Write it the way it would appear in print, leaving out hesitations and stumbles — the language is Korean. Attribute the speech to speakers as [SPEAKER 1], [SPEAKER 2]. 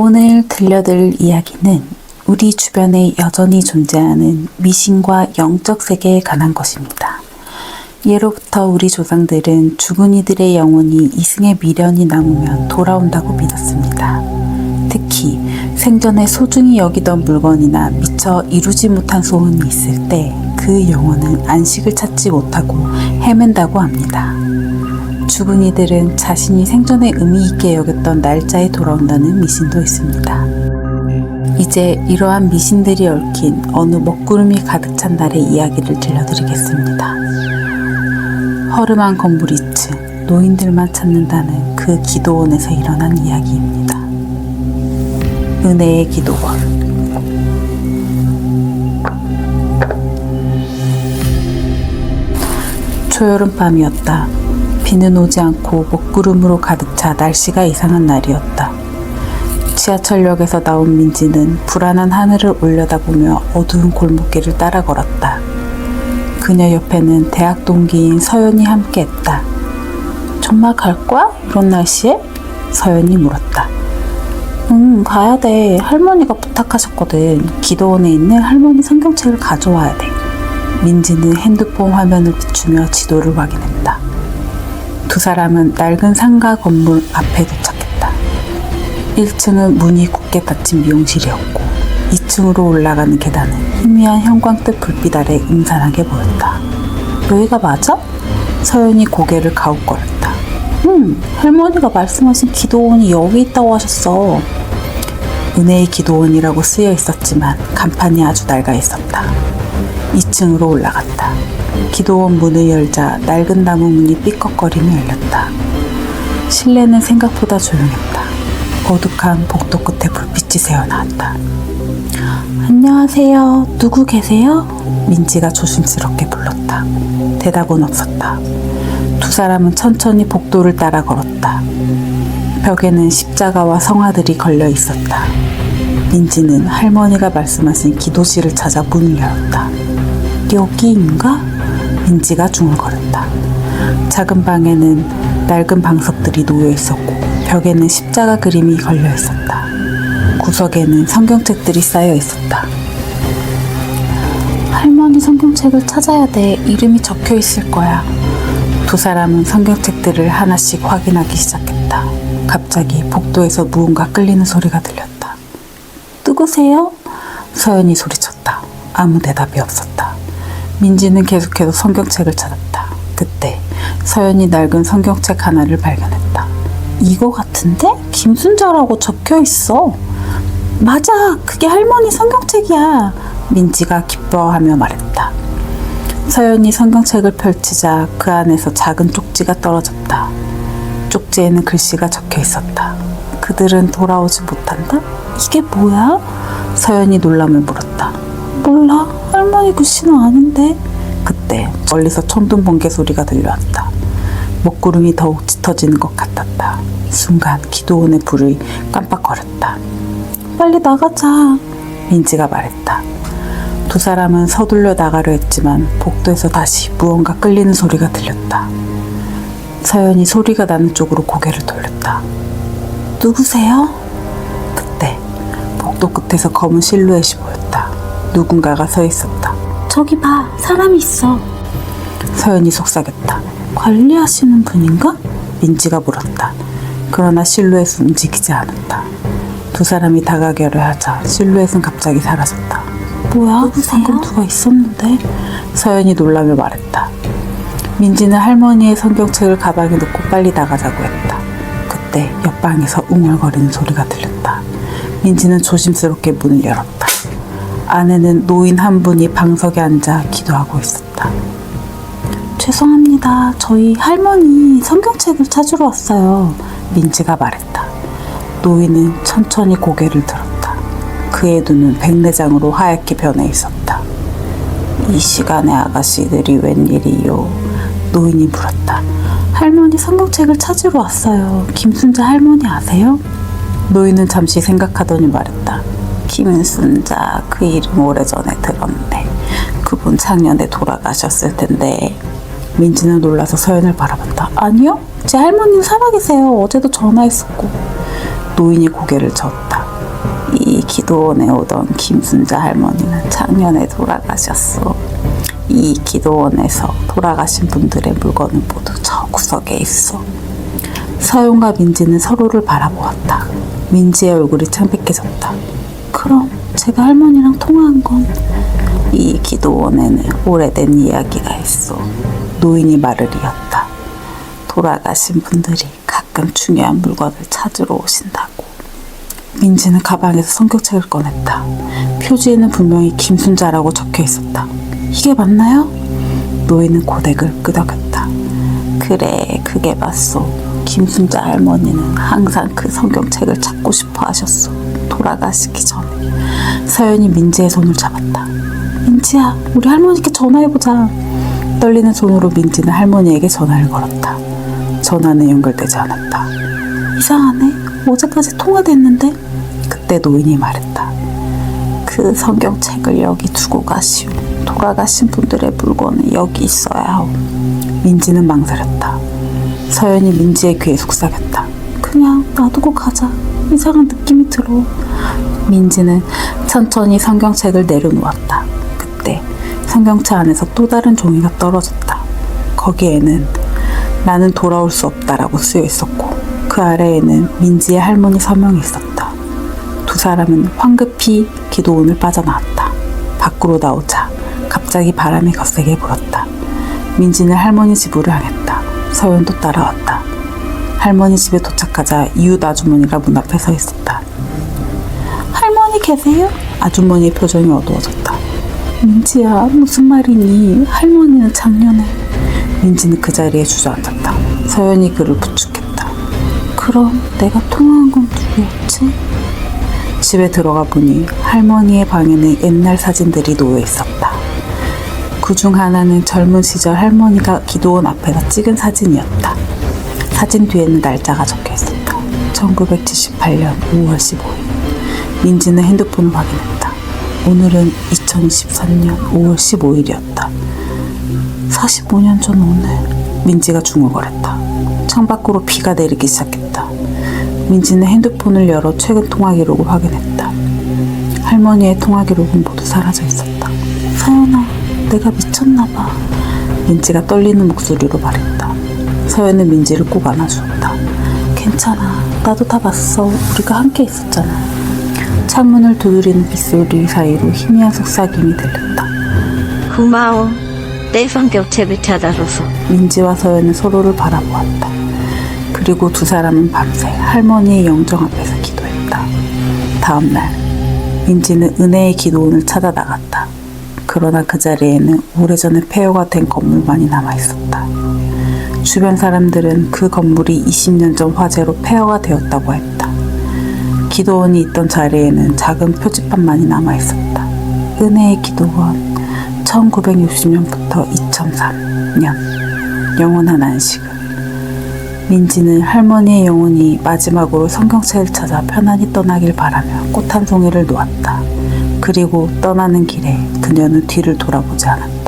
[SPEAKER 1] 오늘 들려드릴 이야기는 우리 주변에 여전히 존재하는 미신과 영적 세계에 관한 것입니다. 예로부터 우리 조상들은 죽은 이들의 영혼이 이승의 미련이 남으면 돌아온다고 믿었습니다. 특히 생전에 소중히 여기던 물건이나 미처 이루지 못한 소원이 있을 때 그 영혼은 안식을 찾지 못하고 헤맨다고 합니다. 죽은 이들은 자신이 생전에 의미 있게 여겼던 날짜에 돌아온다는 미신도 있습니다. 이제 이러한 미신들이 얽힌 어느 먹구름이 가득 찬 날의 이야기를 들려드리겠습니다. 허름한 건물 2층, 노인들만 찾는다는 그 기도원에서 일어난 이야기입니다. 은혜의 기도원. 초여름 밤이었다. 비는 오지 않고 먹구름으로 가득 차 날씨가 이상한 날이었다. 지하철역에서 나온 민지는 불안한 하늘을 올려다보며 어두운 골목길을 따라 걸었다. 그녀 옆에는 대학 동기인 서연이 함께했다. 정말 갈 거야? 이런 날씨에? 서연이 물었다. 응, 가야 돼. 할머니가 부탁하셨거든. 기도원에 있는 할머니 성경책을 가져와야 돼. 민지는 핸드폰 화면을 비추며 지도를 확인했다. 두 사람은 낡은 상가 건물 앞에 도착했다. 1층은 문이 굳게 닫힌 미용실이었고 2층으로 올라가는 계단은 희미한 형광빛 불빛 아래 음산하게 보였다. 여기가 맞아? 서연이 고개를 가웃거렸다. 할머니가 말씀하신 기도원이 여기 있다고 하셨어. 은혜의 기도원이라고 쓰여 있었지만 간판이 아주 낡아 있었다. 2층으로 올라갔다. 기도원 문을 열자 낡은 나무 문이 삐걱거리며 열렸다. 실내는 생각보다 조용했다. 어둑한 복도 끝에 불빛이 새어나왔다. 안녕하세요. 누구 계세요? 민지가 조심스럽게 불렀다. 대답은 없었다. 두 사람은 천천히 복도를 따라 걸었다. 벽에는 십자가와 성화들이 걸려 있었다. 민지는 할머니가 말씀하신 기도실을 찾아 문을 열었다. 여기인가? 민지가 중얼거렸다. 작은 방에는 낡은 방석들이 놓여 있었고 벽에는 십자가 그림이 걸려 있었다. 구석에는 성경책들이 쌓여 있었다. 할머니 성경책을 찾아야 돼. 이름이 적혀 있을 거야. 두 사람은 성경책들을 하나씩 확인하기 시작했다. 갑자기 복도에서 무언가 끌리는 소리가 들렸다. 누구세요? 서연이 소리쳤다. 아무 대답이 없었다. 민지는 계속해서 성경책을 찾았다. 그때 서연이 낡은 성경책 하나를 발견했다. 이거 같은데? 김순자라고 적혀 있어. 맞아, 그게 할머니 성경책이야. 민지가 기뻐하며 말했다. 서연이 성경책을 펼치자 그 안에서 작은 쪽지가 떨어졌다. 쪽지에는 글씨가 적혀 있었다. 그들은 돌아오지 못한다? 이게 뭐야? 서연이 놀라며 물었다. 몰라, 할머니 글씨는 아닌데. 그때 멀리서 천둥 번개 소리가 들려왔다. 먹구름이 더욱 짙어지는 것 같았다. 순간 기도원의 불이 깜빡거렸다. 빨리 나가자. 민지가 말했다. 두 사람은 서둘러 나가려 했지만 복도에서 다시 무언가 끌리는 소리가 들렸다. 서연이 소리가 나는 쪽으로 고개를 돌렸다. 누구세요? 그때 복도 끝에서 검은 실루엣이 보였다. 누군가가 서 있었다. 저기 봐, 사람이 있어. 서연이 속삭였다. 관리하시는 분인가? 민지가 물었다. 그러나 실루엣은 움직이지 않았다. 두 사람이 다가가려 하자 실루엣은 갑자기 사라졌다. 뭐야? 누구세요? 방금 누가 있었는데? 서연이 놀라며 말했다. 민지는 할머니의 성경책을 가방에 넣고 빨리 나가자고 했다. 그때 옆방에서 웅얼거리는 소리가 들렸다. 민지는 조심스럽게 문을 열었다. 안에는 노인 한 분이 방석에 앉아 기도하고 있었다. 죄송합니다. 저희 할머니 성경책을 찾으러 왔어요. 민지가 말했다. 노인은 천천히 고개를 들었다. 그의 눈은 백내장으로 하얗게 변해 있었다. 이 시간에 아가씨들이 웬일이요? 노인이 물었다. 할머니 성경책을 찾으러 왔어요. 김순자 할머니 아세요? 노인은 잠시 생각하더니 말했다. 김순자, 그 이름 오래전에 들었네. 그분 작년에 돌아가셨을 텐데. 민지는 놀라서 서연을 바라봤다. 아니요, 제 할머니는 살아계세요. 어제도 전화했었고. 노인이 고개를 저었다. 기도원에 오던 김순자 할머니는 작년에 돌아가셨어. 이 기도원에서 돌아가신 분들의 물건은 모두 저 구석에 있어. 서연과 민지는 서로를 바라보았다. 민지의 얼굴이 창백해졌다. 그럼 제가 할머니랑 통화한 건? 이 기도원에는 오래된 이야기가 있어. 노인이 말을 이었다. 돌아가신 분들이 가끔 중요한 물건을 찾으러 오신다고. 민지는 가방에서 성경책을 꺼냈다. 표지에는 분명히 김순자라고 적혀 있었다. 이게 맞나요? 노인은 고데기를 끄덕였다. 그래, 그게 맞소. 김순자 할머니는 항상 그 성경책을 찾고 싶어 하셨어. 돌아가시기 전에. 서연이 민지의 손을 잡았다. 민지야, 우리 할머니께 전화해보자. 떨리는 손으로 민지는 할머니에게 전화를 걸었다. 전화는 연결되지 않았다. 이상하네. 어제까지 통화됐는데? 그때 노인이 말했다. 그 성경책을 여기 두고 가시오. 돌아가신 분들의 물건은 여기 있어야 하오. 민지는 망설였다. 서연이 민지의 귀에 속삭였다. 그냥 놔두고 가자. 이상한 느낌이 들어. 민지는 천천히 성경책을 내려놓았다. 그때 성경책 안에서 또 다른 종이가 떨어졌다. 거기에는 나는 돌아올 수 없다라고 쓰여 있었고 그 아래에는 민지의 할머니 서명이 있었다. 두 사람은 황급히 기도원을 빠져나왔다. 밖으로 나오자 갑자기 바람이 거세게 불었다. 민지는 할머니 집으로 향했다. 서연도 따라왔다. 할머니 집에 도착하자 이웃 아주머니가 문 앞에 서 있었다. 할머니 계세요? 아주머니의 표정이 어두워졌다. 민지야, 무슨 말이니? 할머니는 작년에. 민지는 그 자리에 주저앉았다. 서연이 그를 부축했다. 그럼 내가 통화한 건 누구였지? 집에 들어가 보니 할머니의 방에는 옛날 사진들이 놓여 있었다. 그중 하나는 젊은 시절 할머니가 기도원 앞에서 찍은 사진이었다. 사진 뒤에는 날짜가 적혀 있었다. 1978년 5월 15일. 민지는 핸드폰을 확인했다. 오늘은 2023년 5월 15일이었다. 45년 전 오늘. 민지가 중얼거렸다. 창밖으로 비가 내리기 시작했다. 민지는 핸드폰을 열어 최근 통화 기록을 확인했다. 할머니의 통화 기록은 모두 사라져 있었다. 서연아, 내가 미쳤나봐. 민지가 떨리는 목소리로 말했다. 서연은 민지를 꼭 안아주었다. 괜찮아. 나도 다 봤어. 우리가 함께 있었잖아. 창문을 두드리는 빗소리 사이로 희미한 속삭임이 들렸다.
[SPEAKER 2] 고마워. 내 성경책을 찾아줘서.
[SPEAKER 1] 민지와 서연은 서로를 바라보았다. 그리고 두 사람은 밤새 할머니의 영정 앞에서 기도했다. 다음 날 민지는 은혜의 기도원을 찾아 나갔다. 그러나 그 자리에는 오래전에 폐허가 된 건물만이 남아있었다. 주변 사람들은 그 건물이 20년 전 화재로 폐허가 되었다고 했다. 기도원이 있던 자리에는 작은 표지판만이 남아있었다. 은혜의 기도원 1960년부터 2003년 영원한 안식을. 민지는 할머니의 영혼이 마지막으로 성경책을 찾아 편안히 떠나길 바라며 꽃 한 송이를 놓았다. 그리고 떠나는 길에 그녀는 뒤를 돌아보지 않았다.